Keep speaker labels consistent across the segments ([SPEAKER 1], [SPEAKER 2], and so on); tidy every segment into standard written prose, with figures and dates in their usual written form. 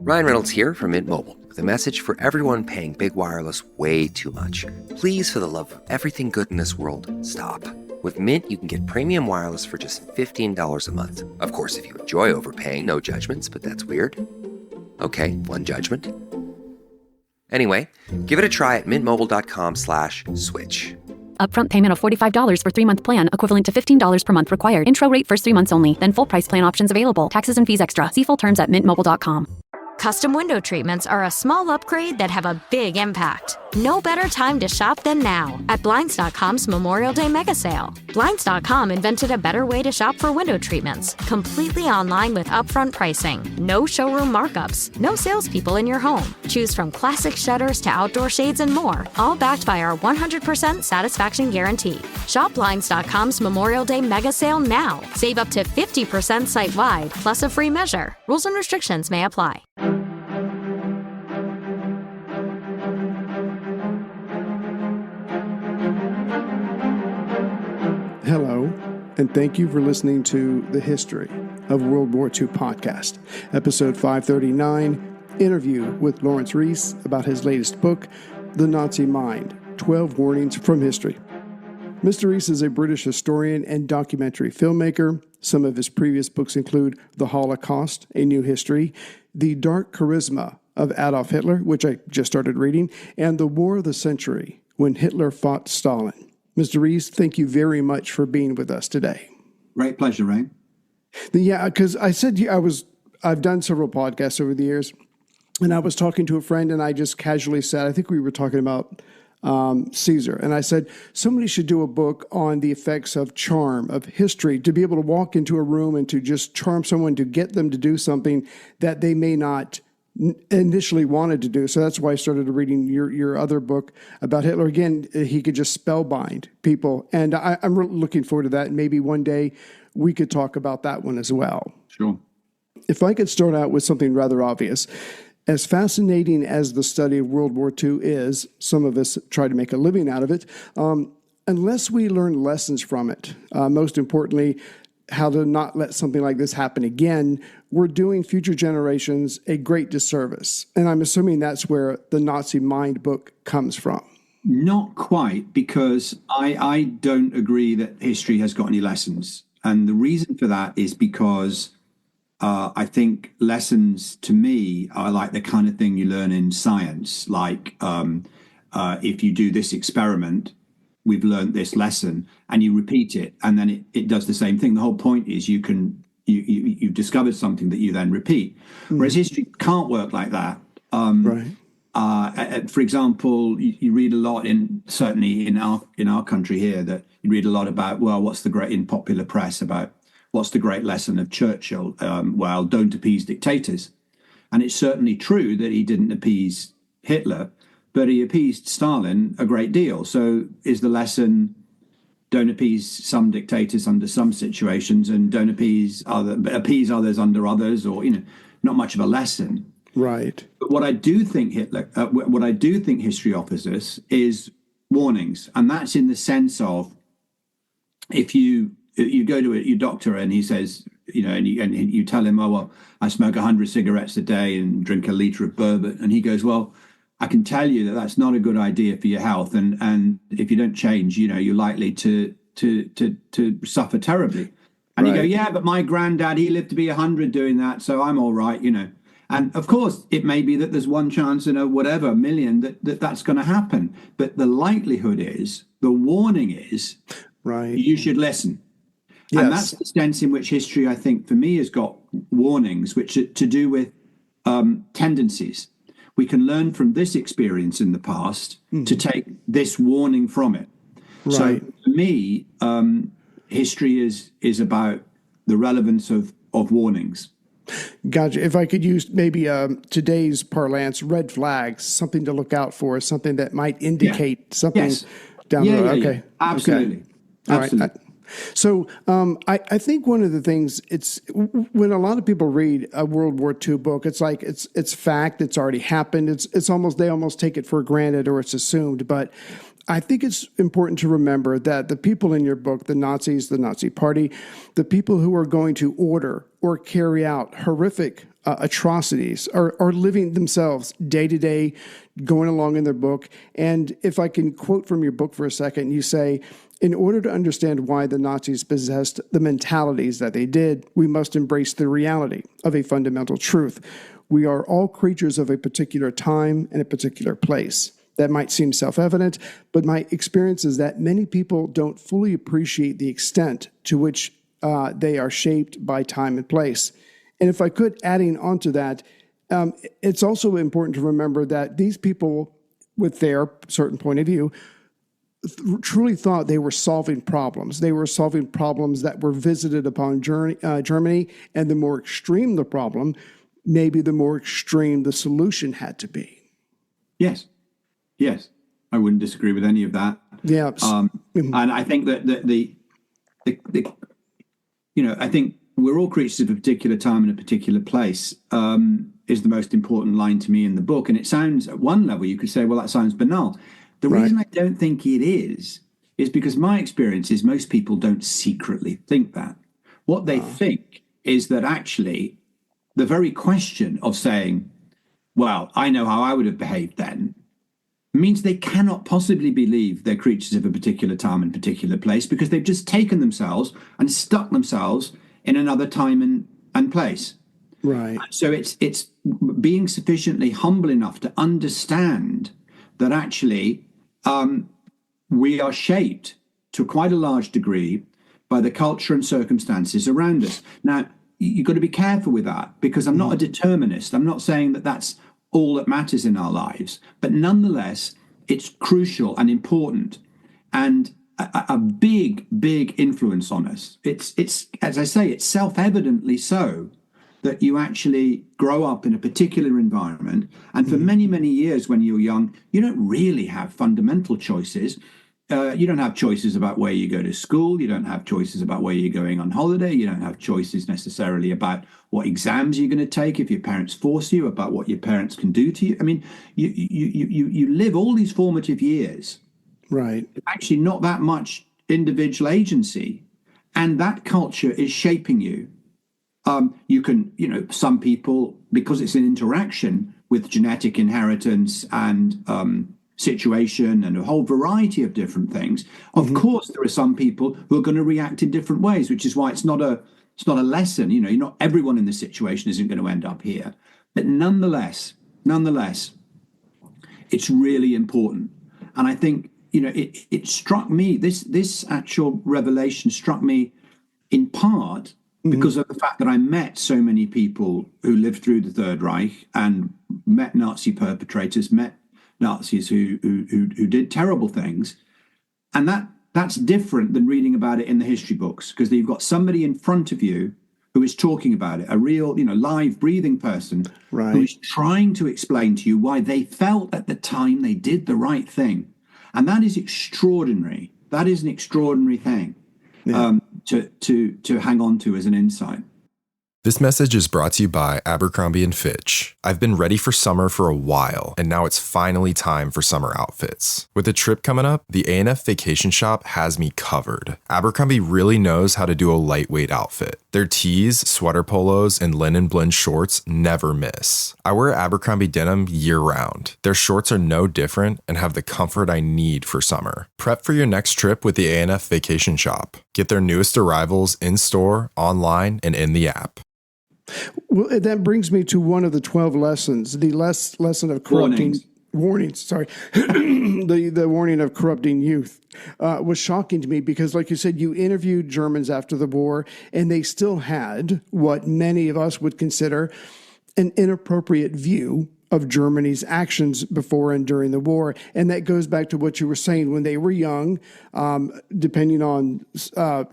[SPEAKER 1] Ryan Reynolds here from Mint Mobile with a message for everyone paying big wireless way too much. Please, for the love of everything good in this world, stop. With Mint, you can get premium wireless for just $15 a month. Of course, if you enjoy overpaying, no judgments, but that's weird. Okay, one judgment. Anyway, give it a try at mintmobile.com/switch.
[SPEAKER 2] Upfront payment of $45 for 3-month plan, equivalent to $15 per month required. Intro rate first 3 months only, then full price plan options available. Taxes and fees extra. See full terms at mintmobile.com.
[SPEAKER 3] Custom window treatments are a small upgrade that have a big impact. No better time to shop than now at Blinds.com's Memorial Day Mega Sale. Blinds.com invented a better way to shop for window treatments, completely online with upfront pricing, no showroom markups, no salespeople in your home. Choose from classic shutters to outdoor shades and more, all backed by our 100% satisfaction guarantee. Shop Blinds.com's Memorial Day Mega Sale now. Save up to 50% site-wide, plus a free measure. Rules and restrictions may apply.
[SPEAKER 4] Hello, and thank you for listening to the History of World War II podcast, episode 539, interview with Laurence Rees about his latest book, The Nazi Mind, 12 Warnings from History. Mr. Rees is a British historian and documentary filmmaker. Some of his previous books include The Holocaust, A New History, The Dark Charisma of Adolf Hitler, which I just started reading, and The War of the Century, When Hitler Fought Stalin. Mr. Rees, thank you very much for being with us today.
[SPEAKER 5] Great pleasure, Ray.
[SPEAKER 4] Yeah, because I said I've done several podcasts over the years, and I was talking to a friend, and I just casually said, I think we were talking about Caesar, and I said, somebody should do a book on the effects of charm, of history, to be able to walk into a room and to just charm someone, to get them to do something that they may not initially wanted to do. So that's why I started reading your other book about Hitler. Again, he could just spellbind people. And I'm really looking forward to that. And maybe one day we could talk about that one as well.
[SPEAKER 5] Sure.
[SPEAKER 4] If I could start out with something rather obvious. As fascinating as the study of World War II is, some of us try to make a living out of it, unless we learn lessons from it, most importantly, how to not let something like this happen again, we're doing future generations a great disservice. And I'm assuming that's where the Nazi Mind book comes from.
[SPEAKER 5] Not quite, because I don't agree that history has got any lessons. And the reason for that is because I think lessons to me are like the kind of thing you learn in science. Like if you do this experiment, we've learned this lesson, and you repeat it, and then it does the same thing. The whole point is you've discovered something that you then repeat. Mm-hmm. Whereas history can't work like that.
[SPEAKER 4] Right.
[SPEAKER 5] For example, you read a lot certainly in our country here, that you read a lot about, well, in popular press about what's the great lesson of Churchill? Well, don't appease dictators. And it's certainly true that he didn't appease Hitler, but he appeased Stalin a great deal. So is the lesson, don't appease some dictators under some situations, and don't appease others under others, or not much of a lesson.
[SPEAKER 4] Right.
[SPEAKER 5] But what I do think history offers us is warnings, and that's in the sense of, if you go to your doctor and he says, and you tell him, oh well, I smoke 100 cigarettes a day and drink a liter of bourbon, and he goes, well, I can tell you that that's not a good idea for your health, and if you don't change, you're likely to suffer terribly. And you go, yeah, but my granddad, he lived to be 100 doing that, so I'm all right, And of course, it may be that there's one chance in a whatever million that's going to happen, but the likelihood is, the warning is,
[SPEAKER 4] right,
[SPEAKER 5] you should listen.
[SPEAKER 4] Yes.
[SPEAKER 5] And that's the sense in which history, I think, for me, has got warnings, which are to do with tendencies. We can learn from this experience in the past to take this warning from it.
[SPEAKER 4] Right.
[SPEAKER 5] So for me, history is about the relevance of warnings.
[SPEAKER 4] Gotcha. If I could use maybe today's parlance, red flags, something to look out for, something that might indicate something down the road. Okay.
[SPEAKER 5] Yeah. Absolutely.
[SPEAKER 4] Okay.
[SPEAKER 5] Absolutely.
[SPEAKER 4] All right. So I think one of the things, it's when a lot of people read a World War II book, it's like it's fact, it's already happened. It's almost, they almost take it for granted, or it's assumed. But I think it's important to remember that the people in your book, the Nazis, the Nazi Party, the people who are going to order or carry out horrific atrocities are living themselves day to day, going along in their book. And if I can quote from your book for a second, you say, in order to understand why the Nazis possessed the mentalities that they did, we must embrace the reality of a fundamental truth. We are all creatures of a particular time and a particular place. That might seem self-evident, but my experience is that many people don't fully appreciate the extent to which they are shaped by time and place. And if I could, adding on to that, it's also important to remember that these people, with their certain point of view, truly thought they were solving problems. They were solving problems that were visited upon Germany, and the more extreme the problem, maybe the more extreme the solution had to be.
[SPEAKER 5] Yes, I wouldn't disagree with any of that.
[SPEAKER 4] Yeah,
[SPEAKER 5] and I think that the I think we're all creatures of a particular time and a particular place is the most important line to me in the book. And it sounds, at one level, you could say, well, that sounds banal. The reason I don't think it is because my experience is most people don't secretly think that. What they think is that actually the very question of saying, well, I know how I would have behaved then, means they cannot possibly believe they're creatures of a particular time and particular place, because they've just taken themselves and stuck themselves in another time and place.
[SPEAKER 4] Right.
[SPEAKER 5] So it's being sufficiently humble enough to understand that actually we are shaped to quite a large degree by the culture and circumstances around us. Now, you've got to be careful with that, because I'm not a determinist. I'm not saying that that's all that matters in our lives, but nonetheless, it's crucial and important, and a big influence on us. It's as I say, it's self-evidently so that you actually grow up in a particular environment, and for many years when you're young, you don't really have fundamental choices. You don't have choices about where you go to school. You don't have choices about where you're going on holiday. You don't have choices necessarily about what exams you're going to take if your parents force you, about what your parents can do to you. I mean, you live all these formative years.
[SPEAKER 4] Right.
[SPEAKER 5] Actually, not that much individual agency, and that culture is shaping you. You can, some people, because it's an interaction with genetic inheritance and situation and a whole variety of different things. Of course, there are some people who are going to react in different ways, which is why it's not a lesson. Not everyone in this situation isn't going to end up here, but nonetheless, it's really important. And I think it struck me. This actual revelation struck me in part because of the fact that I met so many people who lived through the Third Reich and met Nazi perpetrators, met Nazis who did terrible things, and that's different than reading about it in the history books, because you've got somebody in front of you who is talking about it, a real live breathing person,
[SPEAKER 4] right,
[SPEAKER 5] who is trying to explain to you why they felt at the time they did the right thing, and that is extraordinary. That is an extraordinary thing to hang on to as an insight.
[SPEAKER 6] This message is brought to you by Abercrombie & Fitch. I've been ready for summer for a while, and now it's finally time for summer outfits. With a trip coming up, the A&F Vacation Shop has me covered. Abercrombie really knows how to do a lightweight outfit. Their tees, sweater polos, and linen blend shorts never miss. I wear Abercrombie denim year-round. Their shorts are no different and have the comfort I need for summer. Prep for your next trip with the A&F Vacation Shop. Get their newest arrivals in-store, online, and in the app.
[SPEAKER 4] Well, that brings me to one of the 12 lessons, the lesson of corrupting warnings. Sorry, the warning of corrupting youth was shocking to me, because, like you said, you interviewed Germans after the war, and they still had what many of us would consider an inappropriate view of Germany's actions before and during the war. And that goes back to what you were saying, when they were young, depending on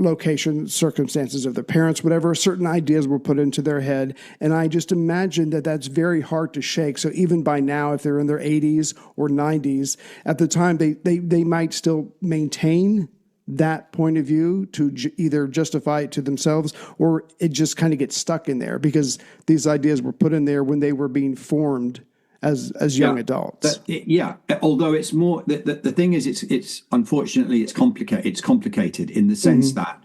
[SPEAKER 4] location, circumstances of their parents, whatever, certain ideas were put into their head. And I just imagine that that's very hard to shake. So even by now, if they're in their 80s or 90s, at the time, they might still maintain that point of view to either justify it to themselves, or it just kind of gets stuck in there because these ideas were put in there when they were being formed as young adults.
[SPEAKER 5] Although it's more, the thing is, it's unfortunately, it's complicated in the sense that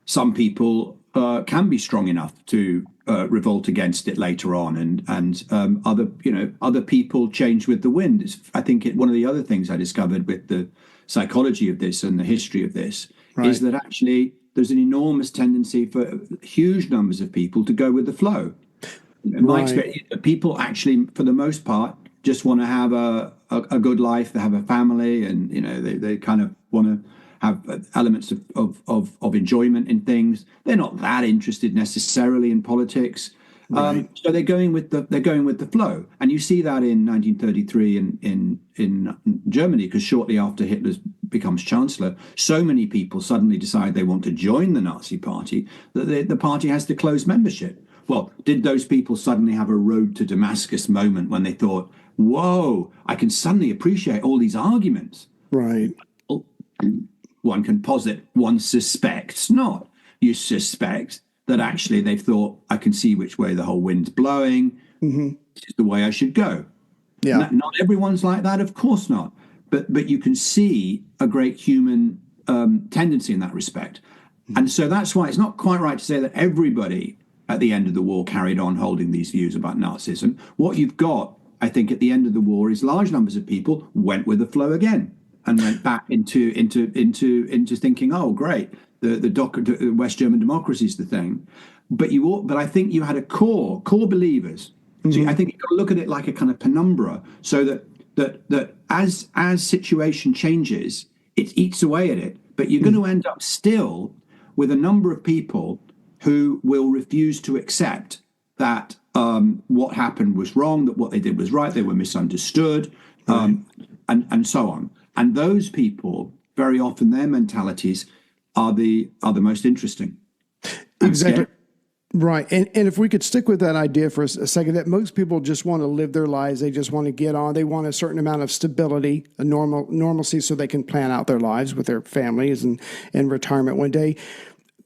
[SPEAKER 5] some people can be strong enough to revolt against it later on, and other people change with the wind. I think one of the other things I discovered with the psychology of this and the history of this is that actually there's an enormous tendency for huge numbers of people to go with the flow. In my experience, people actually, for the most part, just want to have a good life. They have a family, and they kind of want to have elements of enjoyment in things. They're not that interested necessarily in politics. So they're going with the flow, and you see that in 1933 in Germany, because shortly after Hitler becomes chancellor, so many people suddenly decide they want to join the Nazi Party that the party has to close membership. Well, did those people suddenly have a road to Damascus moment when they thought, "Whoa, I can suddenly appreciate all these arguments"?
[SPEAKER 4] Right.
[SPEAKER 5] One can posit, one suspects not. You suspect that actually they've thought, I can see which way the whole wind's blowing. Mm-hmm. This is the way I should go. Yeah. Not everyone's like that, of course not. But you can see a great human tendency in that respect. Mm-hmm. And so that's why it's not quite right to say that everybody at the end of the war carried on holding these views about Nazism. What you've got, I think, at the end of the war is large numbers of people went with the flow again and went back into thinking, oh, great, the West German democracy is the thing. But I think you had a core believers. Mm-hmm. So I think you've got to look at it like a kind of penumbra, so that as situation changes, it eats away at it. But you're going to end up still with a number of people who will refuse to accept that what happened was wrong, that what they did was right, they were misunderstood, and so on. And those people, very often their mentalities are the most interesting.
[SPEAKER 4] Exactly. Right. And if we could stick with that idea for a second, that most people just want to live their lives. They just want to get on. They want a certain amount of stability, a normalcy, so they can plan out their lives with their families and retirement one day.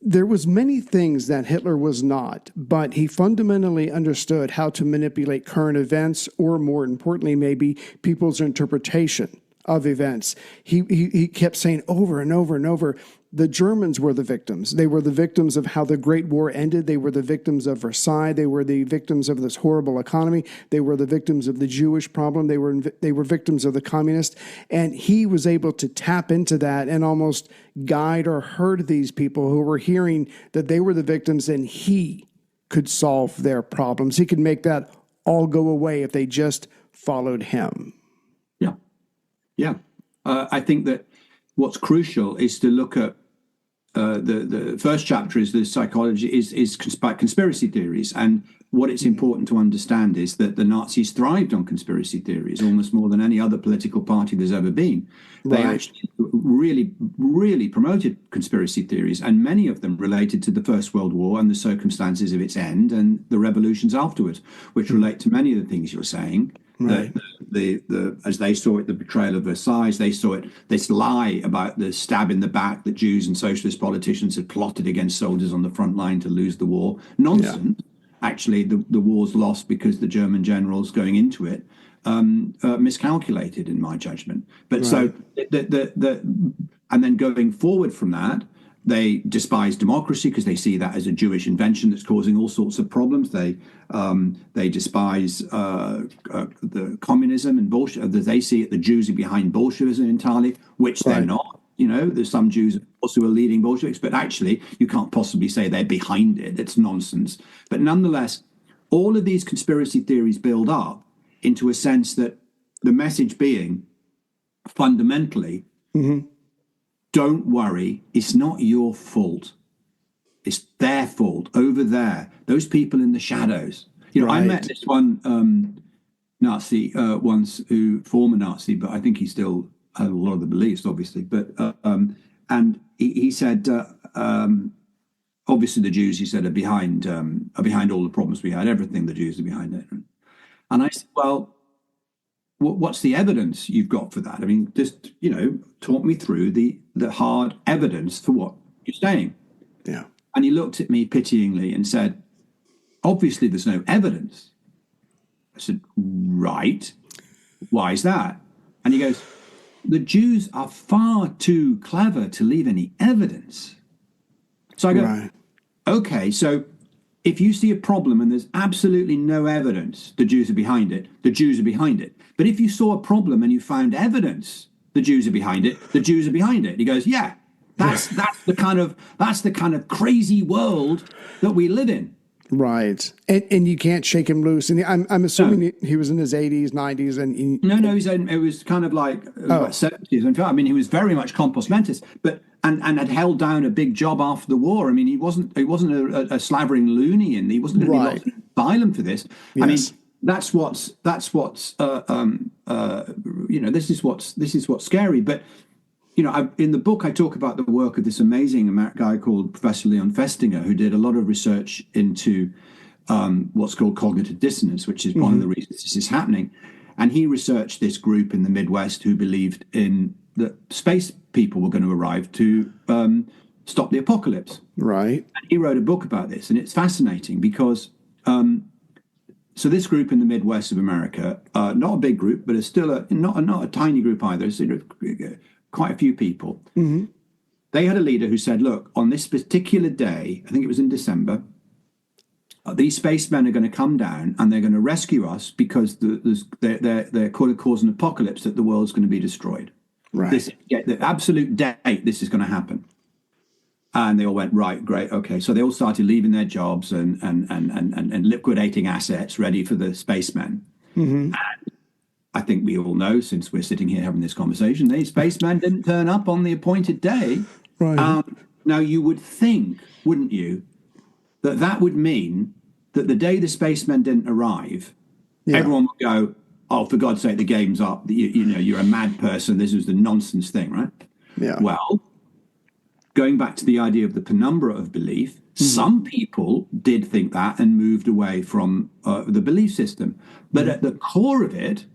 [SPEAKER 4] There was many things that Hitler was not, but he fundamentally understood how to manipulate current events, or more importantly, maybe people's interpretation of events. He kept saying over and over and over, the Germans were the victims. They were the victims of how the Great War ended. They were the victims of Versailles. They were the victims of this horrible economy. They were the victims of the Jewish problem. They were victims of the communists. And he was able to tap into that and almost guide or herd these people who were hearing that they were the victims, and he could solve their problems. He could make that all go away if they just followed him.
[SPEAKER 5] Yeah. I think that what's crucial is to look at the first chapter is the psychology is conspiracy theories, and what it's important to understand is that the Nazis thrived on conspiracy theories almost more than any other political party there's ever been. They actually really promoted conspiracy theories, and many of them related to the First World War and the circumstances of its end and the revolutions afterwards, which relate to many of the things you're saying. Right. As they saw it, the betrayal of Versailles, they saw it, this lie about the stab in the back that Jews and socialist politicians had plotted against soldiers on the front line to lose the war. Nonsense. Yeah. Actually, the war's lost because the German generals going into it miscalculated, in my judgment. But so, and then going forward from that, they despise democracy because they see that as a Jewish invention that's causing all sorts of problems. They despise the communism and Bolshevik. They see it, the Jews are behind Bolshevism entirely, which they're not. There's some Jews also who are leading Bolsheviks, but actually you can't possibly say they're behind it. It's nonsense. But nonetheless, all of these conspiracy theories build up into a sense that the message being fundamentally, don't worry, it's not your fault. It's their fault over there. Those people in the shadows. I met this one Nazi once, former Nazi, but I think he still had a lot of the beliefs, obviously. But and he said, obviously the Jews, he said, are behind all the problems we had. Everything, the Jews are behind it. And I said, well, what's the evidence you've got for that? I mean, just, talk me through the hard evidence for what you're saying.
[SPEAKER 4] Yeah.
[SPEAKER 5] And he looked at me pityingly and said, obviously there's no evidence. I said, right. Why is that? And he goes, the Jews are far too clever to leave any evidence. So I go, okay, so if you see a problem and there's absolutely no evidence the Jews are behind it, the Jews are behind it. But if you saw a problem and you found evidence the Jews are behind it, the Jews are behind it. He goes, yeah, that's the kind of crazy world that we live in.
[SPEAKER 4] Right. And you can't shake him loose. And I'm assuming he was in his 80s, 90s.
[SPEAKER 5] It was kind of like 70s. In fact, I mean, he was very much compos mentis, but and had held down a big job after the war. I mean, he wasn't a slavering loony, and he wasn't going to be locked in asylum for this. Yes. I mean, this is what's scary. But in the book, I talk about the work of this amazing guy called Professor Leon Festinger, who did a lot of research into what's called cognitive dissonance, which is one of the reasons this is happening. And he researched this group in the Midwest who believed in that space people were going to arrive to stop the apocalypse. Right. And he wrote a book about this, and it's fascinating because so this group in the Midwest of America, not a big group, but it's still not a tiny group either. It's quite a few people. Mm-hmm. They had a leader who said, look, on this particular day, I think it was in December, these spacemen are going to come down and they're going to rescue us because they're causing an apocalypse that the world's going to be destroyed. Right. The absolute date this is going to happen. And they all went, right, great, okay. So they all started leaving their jobs and liquidating assets ready for the spacemen. Mm-hmm. And I think we all know, since we're sitting here having this conversation, these spacemen didn't turn up on the appointed day. Right. Now, you would think, wouldn't you, that would mean that the day the spacemen didn't arrive, everyone would go, oh, for God's sake, the game's up. You're a mad person. This is the nonsense thing, right? Yeah. Well, going back to the idea of the penumbra of belief, some people did think that and moved away from the belief system. But at the core of it,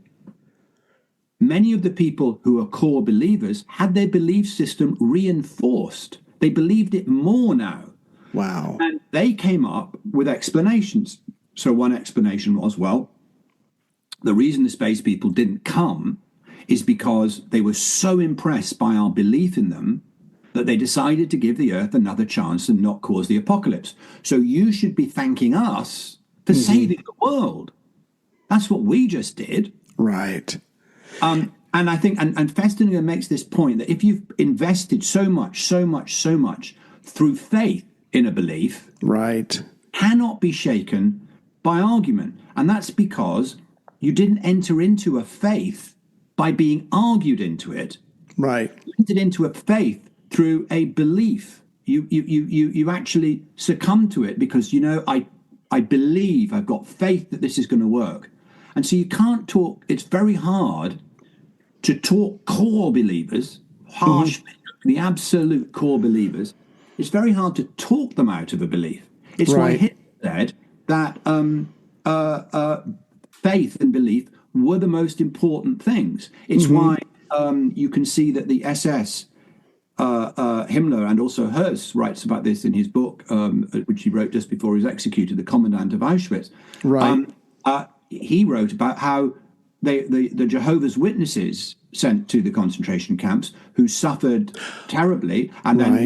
[SPEAKER 5] many of the people who are core believers had their belief system reinforced. They believed it more now. Wow. And they came up with explanations. So one explanation was, well, the reason the space people didn't come is because they were so impressed by our belief in them that they decided to give the Earth another chance and not cause the apocalypse. So you should be thanking us for saving the world. That's what we just did. Right. And I think, and Festinger makes this point that if you've invested so much through faith in a belief, right, cannot be shaken by argument. And that's because you didn't enter into a faith by being argued into it. Right. You entered into a faith through a belief. You actually succumb to it because, I believe, I've got faith that this is going to work. And so you can't talk, it's very hard to talk core believers, the absolute core believers. It's very hard to talk them out of a belief. It's why Hitler said that faith and belief were the most important things. It's why you can see that the SS, Himmler, and also Herz writes about this in his book, which he wrote just before he was executed, The Commandant of Auschwitz. Right. He wrote about how the Jehovah's Witnesses sent to the concentration camps, who suffered terribly, and then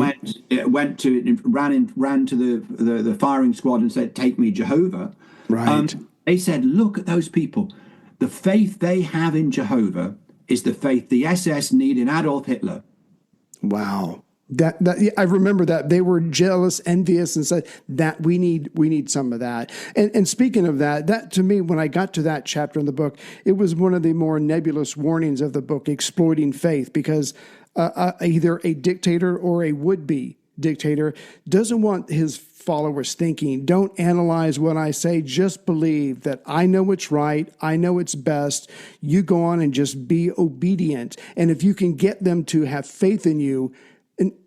[SPEAKER 5] ran to the firing squad and said, "Take me, Jehovah." Right. They said, "Look at those people. The faith they have in Jehovah is the faith the SS need in Adolf Hitler." Wow. That I remember that they were jealous, envious, and said that we need some of that. And speaking of that to me, when I got to that chapter in the book, it was one of the more nebulous warnings of the book, exploiting faith, because either a dictator or a would-be dictator doesn't want his followers thinking, don't analyze what I say, just believe that I know it's right, I know it's best, you go on and just be obedient. And if you can get them to have faith in you,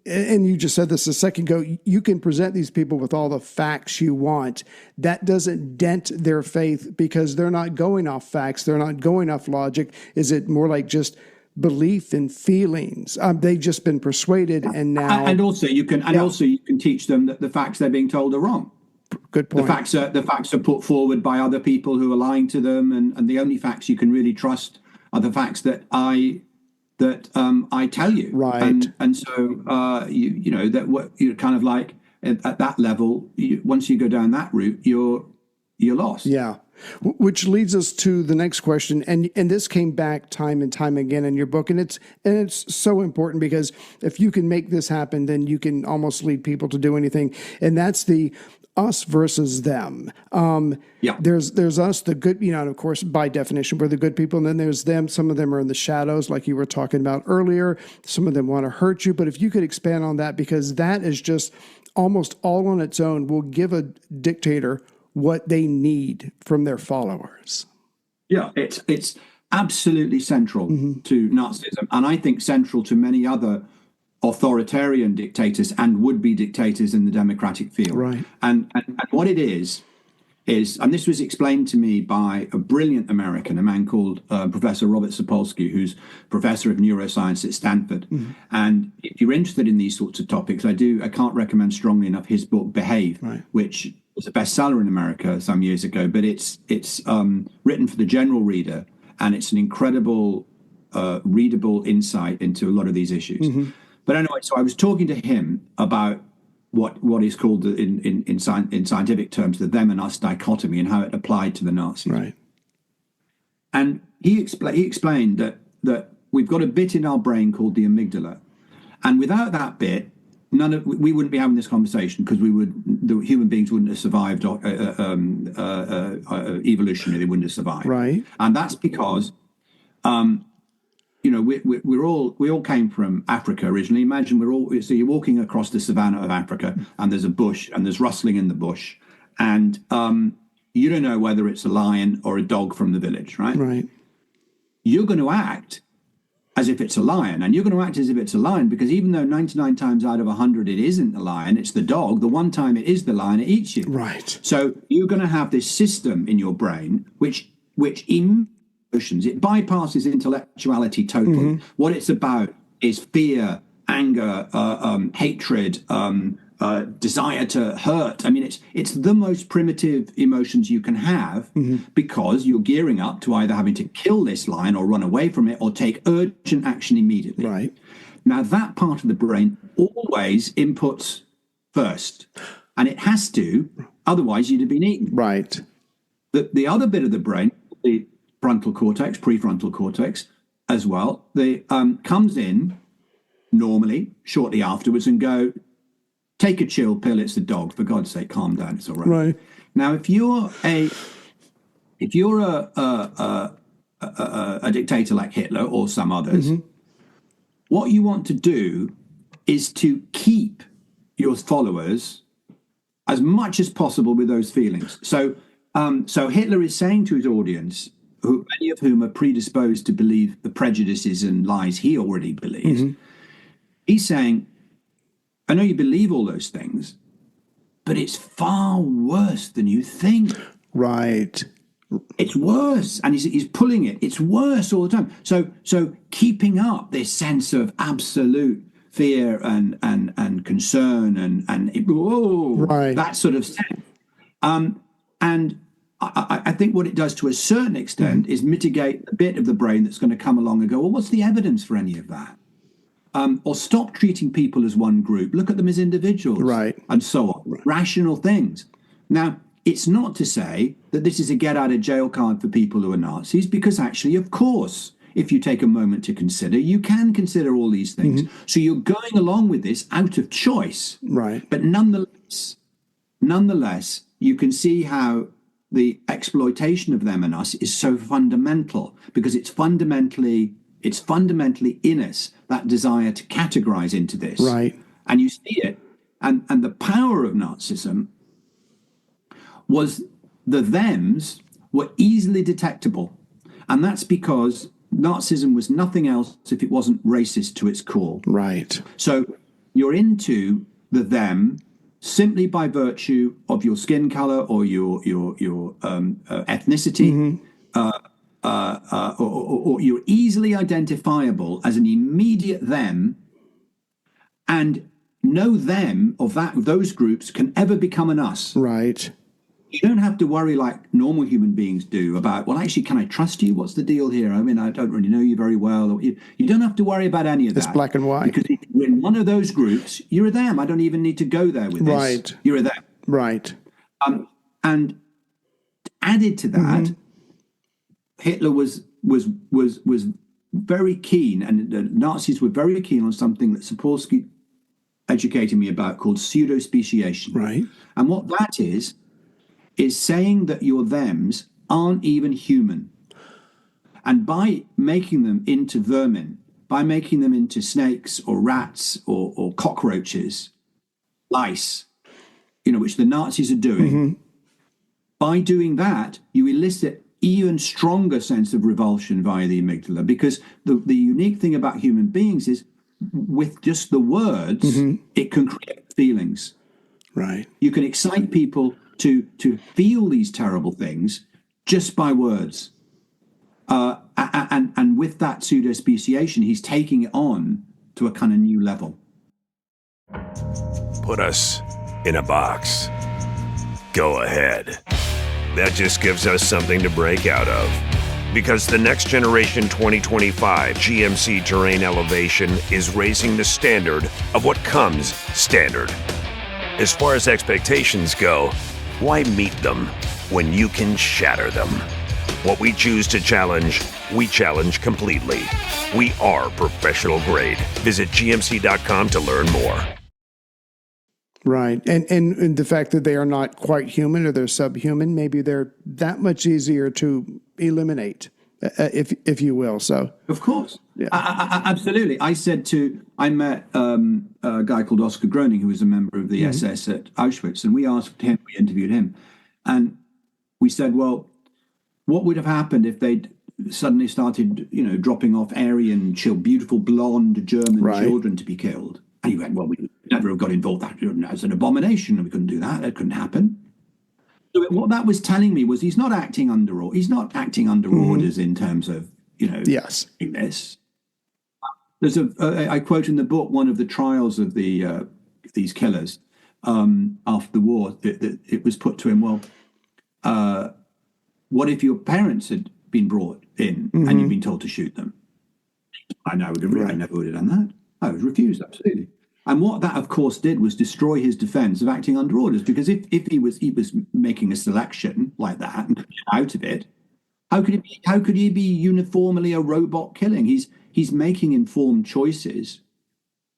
[SPEAKER 5] and you just said this a second ago, you can present these people with all the facts you want. That doesn't dent their faith because they're not going off facts. They're not going off logic. Is it more like just belief and feelings? They've just been persuaded, and now... And also you can teach them that the facts they're being told are wrong. Good point. The facts are put forward by other people who are lying to them, and the only facts you can really trust are the facts that I tell you, right? And so you know that what you're kind of like at that level, once you go down that route, you're lost.
[SPEAKER 4] Yeah. Which leads us to the next question, and this came back time and time again in your book, and it's so important, because if you can make this happen, then you can almost lead people to do anything, and that's the us versus them. There's us, the good, and of course, by definition, we're the good people, and then there's them. Some of them are in the shadows, like you were talking about earlier. Some of them want to hurt you, but if you could expand on that, because that is just almost all on its own will give a dictator what they need from their followers.
[SPEAKER 5] Yeah, it's absolutely central to Nazism, and I think central to many other authoritarian dictators and would-be dictators in the democratic field.
[SPEAKER 4] Right.
[SPEAKER 5] And what it is, and this was explained to me by a brilliant American, a man called Professor Robert Sapolsky, who's professor of neuroscience at Stanford. And if you're interested in these sorts of topics, I can't recommend strongly enough his book, Behave, which was a bestseller in America some years ago, but it's written for the general reader, and it's an incredible readable insight into a lot of these issues. But anyway, so I was talking to him about what is called in scientific terms the them and us dichotomy, and how it applied to the Nazis.
[SPEAKER 4] Right.
[SPEAKER 5] And he explained that we've got a bit in our brain called the amygdala, and without that bit, we wouldn't be having this conversation, because the human beings wouldn't have survived evolutionarily. They wouldn't have survived.
[SPEAKER 4] Right.
[SPEAKER 5] And that's because we all came from Africa originally. Imagine so you're walking across the savannah of Africa, and there's a bush, and there's rustling in the bush, and you don't know whether it's a lion or a dog from the village, right?
[SPEAKER 4] Right.
[SPEAKER 5] You're going to act as if it's a lion, and you're going to act as if it's a lion, because even though 99 times out of 100 it isn't the lion, it's the dog, the one time it is the lion, it eats you.
[SPEAKER 4] Right.
[SPEAKER 5] So you're going to have this system in your brain which emotions, it bypasses intellectuality totally. What it's about is fear, anger, hatred, desire to hurt. I mean, it's the most primitive emotions you can have, because you're gearing up to either having to kill this lion or run away from it or take urgent action immediately.
[SPEAKER 4] Right.
[SPEAKER 5] Now, that part of the brain always inputs first, and it has to, otherwise you'd have been eaten.
[SPEAKER 4] Right.
[SPEAKER 5] The other bit of the brain, the prefrontal cortex as well, comes in normally shortly afterwards and go, take a chill pill, it's the dog, for God's sake, calm down, it's all right.
[SPEAKER 4] Right.
[SPEAKER 5] Now, if you're a dictator like Hitler or some others, what you want to do is to keep your followers as much as possible with those feelings. So Hitler is saying to his audience, many of whom are predisposed to believe the prejudices and lies he already believes, he's saying, I know you believe all those things, but it's far worse than you think.
[SPEAKER 4] Right.
[SPEAKER 5] It's worse. And he's pulling it. It's worse all the time. So keeping up this sense of absolute fear and concern and
[SPEAKER 4] right.
[SPEAKER 5] that sort of sense. And I think what it does to a certain extent is mitigate a bit of the brain that's going to come along and go, well, what's the evidence for any of that? Or stop treating people as one group. Look at them as individuals.
[SPEAKER 4] Right.
[SPEAKER 5] And so on. Right. Rational things. Now, it's not to say that this is a get-out-of-jail card for people who are Nazis, because actually, of course, if you take a moment to consider, you can consider all these things. So you're going along with this out of choice.
[SPEAKER 4] Right.
[SPEAKER 5] But nonetheless, you can see how the exploitation of them and us is so fundamental, because it's fundamentally in us, that desire to categorize into this.
[SPEAKER 4] Right.
[SPEAKER 5] And you see it. And the power of Nazism was the thems were easily detectable. And that's because Nazism was nothing else if it wasn't racist to its core.
[SPEAKER 4] Right.
[SPEAKER 5] So you're into the them simply by virtue of your skin color or your ethnicity, or you're easily identifiable as an immediate them, and no them of those groups can ever become an us.
[SPEAKER 4] Right.
[SPEAKER 5] You don't have to worry like normal human beings do about, well, actually, can I trust you? What's the deal here? I mean, I don't really know you very well. You don't have to worry about any of that.
[SPEAKER 4] It's black and white.
[SPEAKER 5] Because it's you're in one of those groups, you're a them. I don't even need to go there with this.
[SPEAKER 4] Right.
[SPEAKER 5] You're a them.
[SPEAKER 4] Right.
[SPEAKER 5] And added to that, Hitler was very keen, and the Nazis were very keen on something that Sapolsky educated me about called pseudo-speciation.
[SPEAKER 4] Right.
[SPEAKER 5] And what that is saying that your thems aren't even human. And by making them into vermin, by making them into snakes or rats or cockroaches, lice, which the Nazis are doing, by doing that, you elicit even stronger sense of revulsion via the amygdala, because the unique thing about human beings is with just the words, it can create feelings.
[SPEAKER 4] Right.
[SPEAKER 5] You can excite people to feel these terrible things just by words. And with that pseudo-speciation, he's taking it on to a kind of new level.
[SPEAKER 7] Put us in a box. Go ahead. That just gives us something to break out of. Because the next generation 2025 GMC Terrain Elevation is raising the standard of what comes standard. As far as expectations go, why meet them when you can shatter them? What we choose to challenge, we challenge completely. We are professional grade. Visit gmc.com to learn more.
[SPEAKER 4] Right. And the fact that they are not quite human or they're subhuman, maybe they're that much easier to eliminate, if you will. So,
[SPEAKER 5] of course.
[SPEAKER 4] Yeah.
[SPEAKER 5] Absolutely. I met a guy called Oscar Groening, who was a member of the SS at Auschwitz, and we interviewed him. And we said, well, what would have happened if they'd suddenly started, dropping off Aryan, beautiful blonde German children to be killed? And he went, well, we never have got involved. That as an abomination, and we couldn't do that. That couldn't happen. So what that was telling me was he's not acting under orders in terms of
[SPEAKER 4] yes.
[SPEAKER 5] this. There's I quote in the book one of the trials of these killers after the war. It was put to him, well, what if your parents had been brought in and you'd been told to shoot them? I never would have done that. I was refused, absolutely. And what that, of course, did was destroy his defense of acting under orders, because if he was making a selection like that and out of it, how could he be uniformly a robot killing? He's making informed choices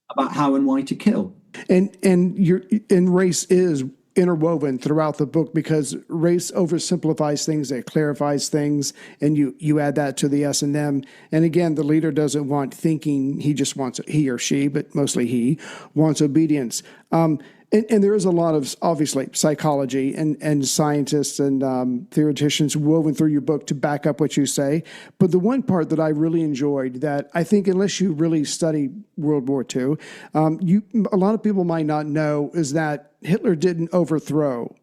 [SPEAKER 5] about how and why to kill. And
[SPEAKER 4] race is interwoven throughout the book, because race oversimplifies things, it clarifies things, and you add that to the S&M. And again, the leader doesn't want thinking, he or she, but mostly he, wants obedience. And there is a lot of, obviously, psychology and scientists and theoreticians woven through your book to back up what you say. But the one part that I really enjoyed, that I think unless you really study World War II, a lot of people might not know, is that Hitler didn't overthrow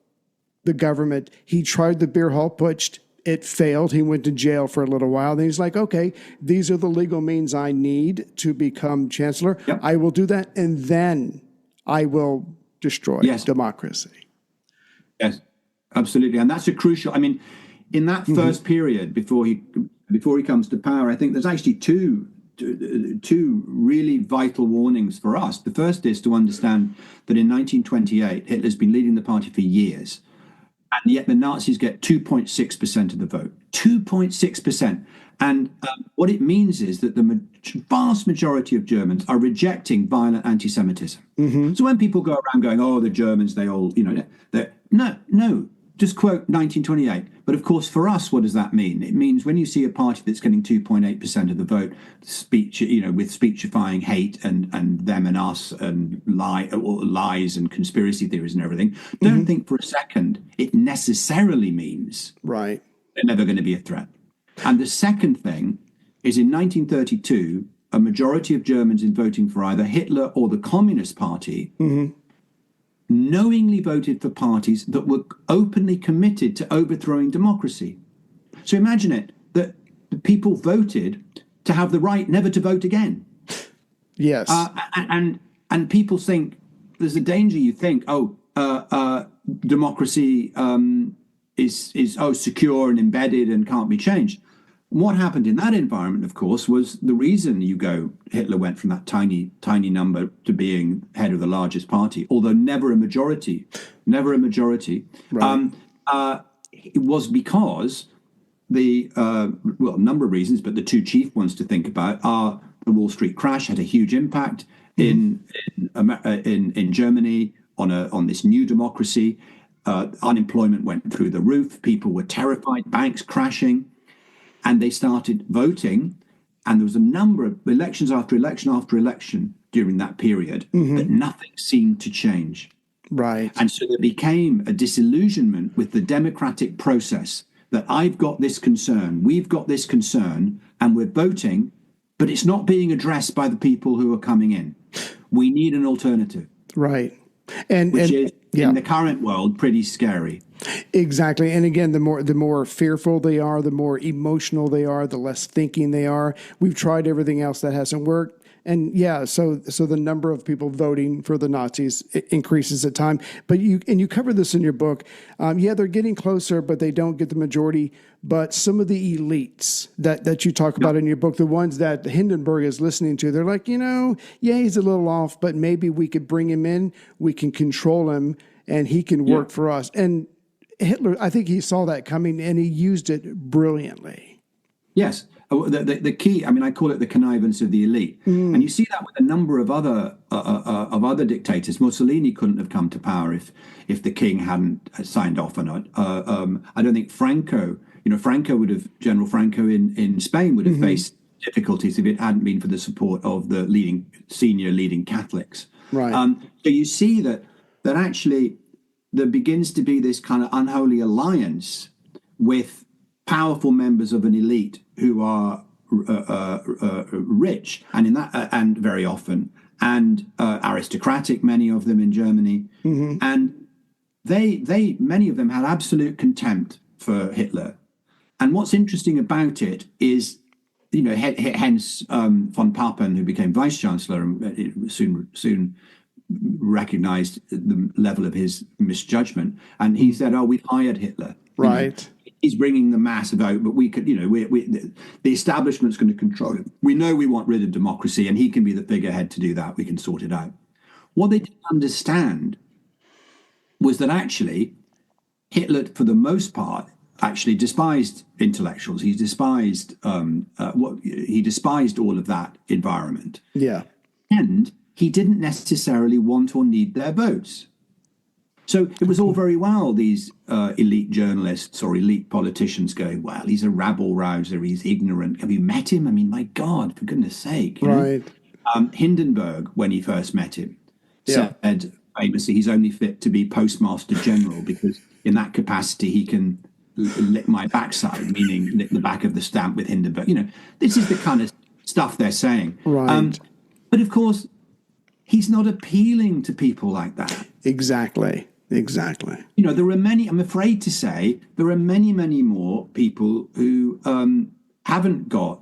[SPEAKER 4] the government. He tried the beer hall putsch. It failed. He went to jail for a little while. Then he's like, okay, these are the legal means I need to become chancellor. Yep. I will do that, and then I will destroy democracy. Yes,
[SPEAKER 5] absolutely. And that's a crucial, in that first period before he comes to power, I think there's actually two really vital warnings for us. The first is to understand that in 1928, Hitler's been leading the party for years, and yet the Nazis get 2.6% of the vote. 2.6%. And what it means is that the vast majority of Germans are rejecting violent anti-Semitism. So when people go around going, oh, the Germans, they all, no, just quote 1928. But of course, for us, what does that mean? It means when you see a party that's getting 2.8% of the vote, with speechifying hate and them and us and lies and conspiracy theories and everything, don't think for a second it necessarily means they're never going to be a threat. And the second thing is, in 1932, a majority of Germans in voting for either Hitler or the Communist Party knowingly voted for parties that were openly committed to overthrowing democracy. So imagine it, that the people voted to have the right never to vote again.
[SPEAKER 4] Yes.
[SPEAKER 5] And people think, there's a danger, you think, democracy is secure and embedded and can't be changed. what happened in that environment, of course, was the reason Hitler went from that tiny number to being head of the largest party, although never a majority.
[SPEAKER 4] Right.
[SPEAKER 5] It was because a number of reasons, but the two chief ones to think about are the Wall Street crash had a huge impact in Germany on this new democracy. Unemployment went through the roof. People were terrified, banks crashing. And they started voting, and there was a number of elections after election after election during that period, but nothing seemed to change.
[SPEAKER 4] Right.
[SPEAKER 5] And so there became a disillusionment with the democratic process that I've got this concern, we've got this concern, and we're voting, but it's not being addressed by the people who are coming in. We need an alternative.
[SPEAKER 4] Right.
[SPEAKER 5] Which is, in the current world, pretty scary.
[SPEAKER 4] Exactly. And again, the more fearful they are, the more emotional they are, the less thinking they are. We've tried everything else that hasn't worked. And so the number of people voting for the Nazis increases at time. But you cover this in your book. They're getting closer, but they don't get the majority. But some of the elites that you talk about in your book, the ones that Hindenburg is listening to, they're like, he's a little off, but maybe we could bring him in, we can control him, and he can work for us. And Hitler, I think he saw that coming, and he used it brilliantly.
[SPEAKER 5] Yes. The key, I call it the connivance of the elite. And you see that with a number of other dictators. Mussolini couldn't have come to power if the king hadn't signed off on it. I don't think General Franco in Spain would have faced difficulties if it hadn't been for the support of the senior leading Catholics.
[SPEAKER 4] Right.
[SPEAKER 5] So you see that actually there begins to be this kind of unholy alliance with powerful members of an elite who are rich, and very often, and aristocratic, many of them in Germany, and they many of them had absolute contempt for Hitler. And what's interesting about it is, hence von Papen, who became vice chancellor and soon recognized the level of his misjudgment, and he said, we've hired Hitler.
[SPEAKER 4] Right.
[SPEAKER 5] He's bringing the mass vote, but we could, the establishment's going to control him. We know we want rid of democracy, and he can be the figurehead to do that. We can sort it out. What they didn't understand was that actually Hitler, for the most part, actually despised intellectuals. He despised he despised all of that environment.
[SPEAKER 4] Yeah,
[SPEAKER 5] and he didn't necessarily want or need their votes. So it was all very well, these elite journalists or elite politicians going, well, he's a rabble-rouser, he's ignorant. Have you met him? My God, for goodness sake.
[SPEAKER 4] Right.
[SPEAKER 5] Hindenburg, when he first met him, said famously, he's only fit to be Postmaster General because in that capacity he can lick my backside, meaning lick the back of the stamp with Hindenburg. This is the kind of stuff they're saying.
[SPEAKER 4] Right.
[SPEAKER 5] But of course, he's not appealing to people like that.
[SPEAKER 4] Exactly.
[SPEAKER 5] There are many, I'm afraid to say, there are many, many more people who haven't got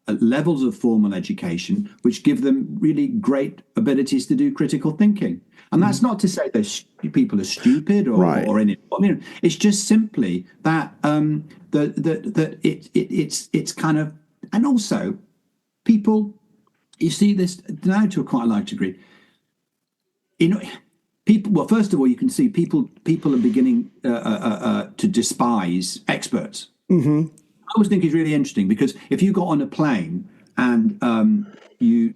[SPEAKER 5] levels of formal education which give them really great abilities to do critical thinking. And that's not to say that people are stupid or in it. It's just simply that it's kind of, and also people, you see this now to a quite a large degree. People. Well, first of all, you can see people are beginning to despise experts. I always think it's really interesting because if you got on a plane and you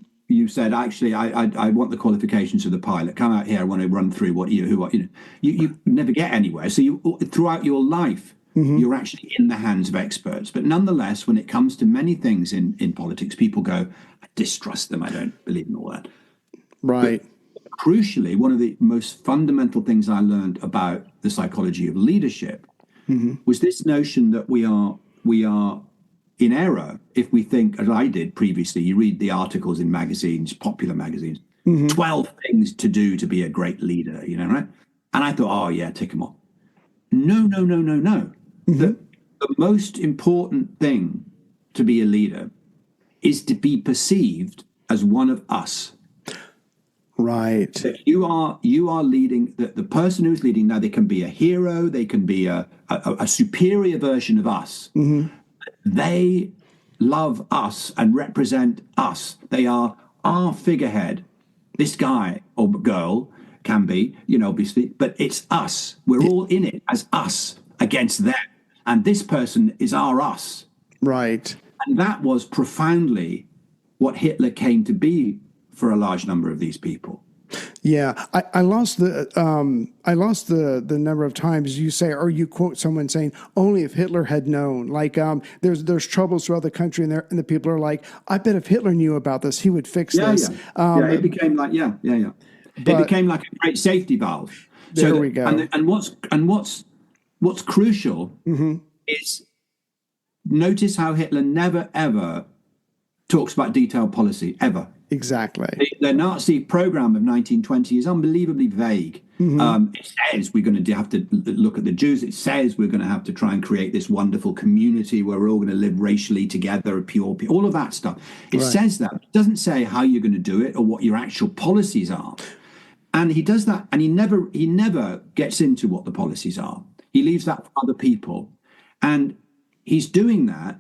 [SPEAKER 5] said, actually, I want the qualifications of the pilot. Come out here. I want to run through you never get anywhere. So throughout your life, you're actually in the hands of experts. But nonetheless, when it comes to many things in politics, people go, I distrust them. I don't believe in all that.
[SPEAKER 4] Right.
[SPEAKER 5] But crucially, one of the most fundamental things I learned about the psychology of leadership was this notion that we are in error if we think, as I did previously, you read the articles in magazines, popular magazines, 12 things to do to be a great leader, right? And I thought, tick them off. No. The most important thing to be a leader is to be perceived as one of us.
[SPEAKER 4] Right.
[SPEAKER 5] That you are leading, the person who's leading now, they can be a hero, they can be a superior version of us. They love us and represent us. They are our figurehead. This guy or girl can be, obviously, but it's us. We're all in it as us against them. And this person is our us.
[SPEAKER 4] Right.
[SPEAKER 5] And that was profoundly what Hitler came to be for a large number of these people.
[SPEAKER 4] Yeah, I lost the number of times you say, or you quote someone saying, "Only if Hitler had known." Like, there's troubles throughout the country, and the people are like, "I bet if Hitler knew about this, he would fix this."
[SPEAKER 5] It became like, It became like a great safety valve.
[SPEAKER 4] There we go.
[SPEAKER 5] And what's crucial is notice how Hitler never ever talks about detailed policy ever.
[SPEAKER 4] Exactly.
[SPEAKER 5] The Nazi program of 1920 is unbelievably vague. It says we're going to have to look at the Jews. It says we're going to have to try and create this wonderful community where we're all going to live racially together, pure, all of that stuff. It says that. It doesn't say how you're going to do it or what your actual policies are. And he does that, and he never gets into what the policies are. He leaves that for other people. And he's doing that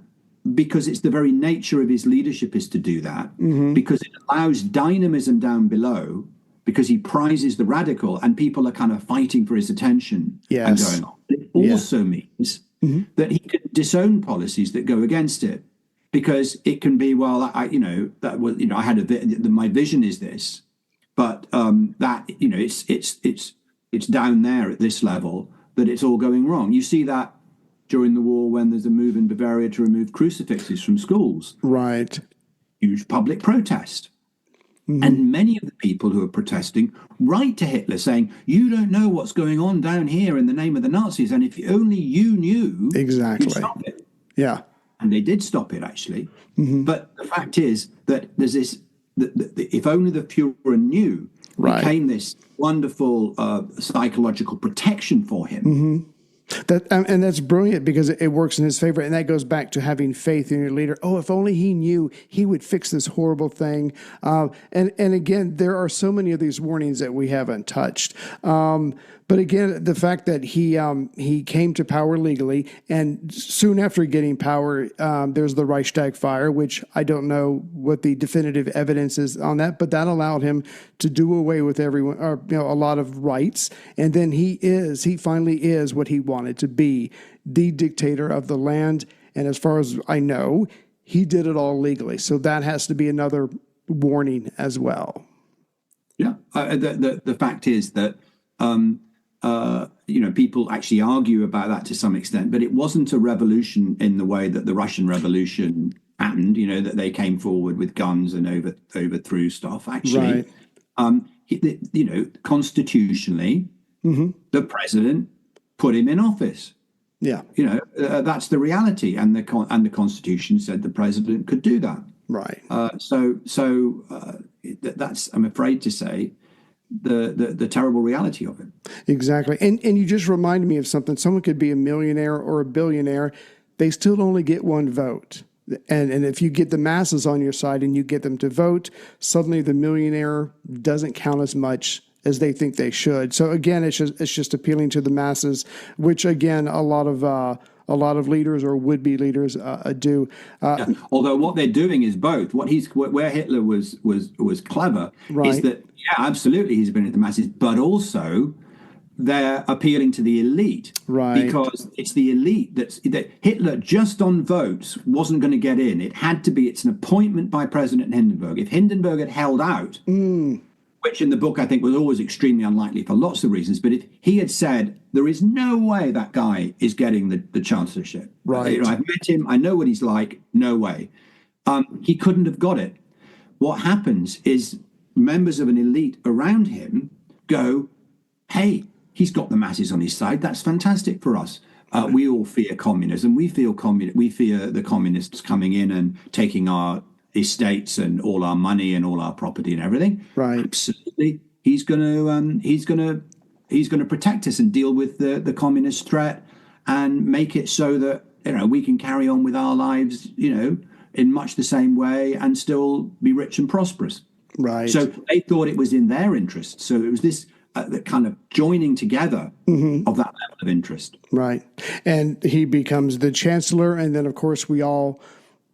[SPEAKER 5] because it's the very nature of his leadership is to do that, because it allows dynamism down below, because he prizes the radical and people are kind of fighting for his attention and going on. It also means that he can disown policies that go against it, because it can be, well, I had my vision is this, but that, it's down there at this level that it's all going wrong. You see that during the war when there's a move in Bavaria to remove crucifixes from schools.
[SPEAKER 4] Right.
[SPEAKER 5] Huge public protest. And many of the people who are protesting write to Hitler saying, you don't know what's going on down here in the name of the Nazis. And if only you knew,
[SPEAKER 4] exactly,
[SPEAKER 5] you'd stop it.
[SPEAKER 4] Yeah.
[SPEAKER 5] And they did stop it, actually. But the fact is that there's this, if only the Fuhrer knew, became this wonderful psychological protection for him.
[SPEAKER 4] And that's brilliant, because it works in his favor. And that goes back to having faith in your leader. Oh, if only he knew, he would fix this horrible thing. And again, there are so many of these warnings that we haven't touched. But again, the fact that he came to power legally, and soon after getting power, there's the Reichstag fire, which I don't know what the definitive evidence is on that, but that allowed him to do away with everyone, or a lot of rights. And then he finally is what he wanted to be, the dictator of the land. And as far as I know, he did it all legally. So that has to be another warning as well.
[SPEAKER 5] Yeah, the fact is that. People actually argue about that to some extent, but it wasn't a revolution in the way that the Russian Revolution happened, that they came forward with guns and overthrew stuff. Actually, constitutionally, the president put him in office. Yeah. That's the reality. And the Constitution said the president could do that.
[SPEAKER 4] Right.
[SPEAKER 5] That's, I'm afraid to say, the terrible reality of it.
[SPEAKER 4] Exactly. And you just reminded me of something. Someone could be a millionaire or a billionaire. They still only get one vote. And if you get the masses on your side and you get them to vote, suddenly the millionaire doesn't count as much as they think they should. So again, it's just appealing to the masses, which again, a lot of leaders or would-be leaders do.
[SPEAKER 5] Although what they're doing is both. Where Hitler was clever is that, absolutely, he's appealing to the masses, but also they're appealing to the elite,
[SPEAKER 4] right?
[SPEAKER 5] Because it's the elite that Hitler just on votes wasn't going to get in. It's an appointment by President Hindenburg. If Hindenburg had held out, which in the book I think was always extremely unlikely for lots of reasons, but if he had said, there is no way that guy is getting the chancellorship.
[SPEAKER 4] Right.
[SPEAKER 5] I've met him. I know what he's like. No way. He couldn't have got it. What happens is members of an elite around him go, hey, he's got the masses on his side. That's fantastic for us. We all fear communism. We fear the communists coming in and taking our estates and all our money and all our property and everything.
[SPEAKER 4] Right.
[SPEAKER 5] Absolutely. He's going to protect us and deal with the communist threat and make it so that we can carry on with our lives in much the same way and still be rich and prosperous.
[SPEAKER 4] Right.
[SPEAKER 5] So they thought it was in their interest. So it was this the kind of joining together of that level of interest.
[SPEAKER 4] Right. And he becomes the chancellor. And then, of course, we all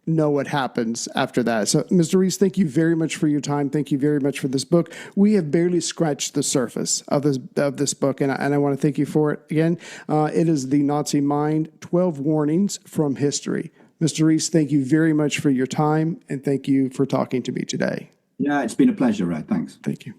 [SPEAKER 4] know what happens after that. So, Mr. Rees, thank you very much for your time. Thank you very much for this book. We have barely scratched the surface of this book, and I want to thank you for it again. It is The Nazi Mind, 12 Warnings from History. Mr. Rees, thank you very much for your time, and thank you for talking to me today.
[SPEAKER 5] Yeah, it's been a pleasure, Red. Thanks.
[SPEAKER 4] Thank you.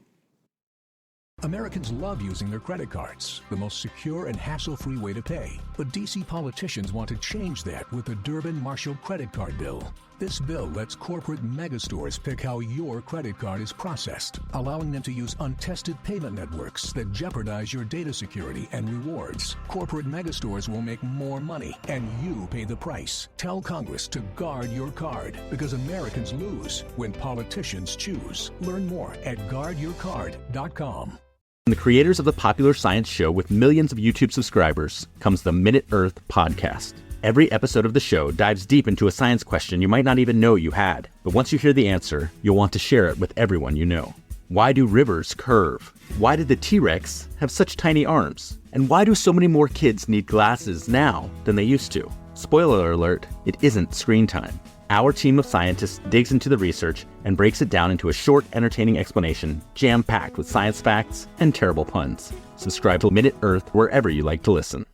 [SPEAKER 8] Americans love using their credit cards, the most secure and hassle-free way to pay. But D.C. politicians want to change that with the Durbin-Marshall credit card bill. This bill lets corporate megastores pick how your credit card is processed, allowing them to use untested payment networks that jeopardize your data security and rewards. Corporate megastores will make more money, and you pay the price. Tell Congress to guard your card, because Americans lose when politicians choose. Learn more at guardyourcard.com.
[SPEAKER 9] From the creators of the popular science show with millions of YouTube subscribers comes the Minute Earth podcast. Every episode of the show dives deep into a science question you might not even know you had. But once you hear the answer, you'll want to share it with everyone you know. Why do rivers curve? Why did the T-Rex have such tiny arms? And why do so many more kids need glasses now than they used to? Spoiler alert, it isn't screen time. Our team of scientists digs into the research and breaks it down into a short, entertaining explanation, jam-packed with science facts and terrible puns. Subscribe to Minute Earth wherever you like to listen.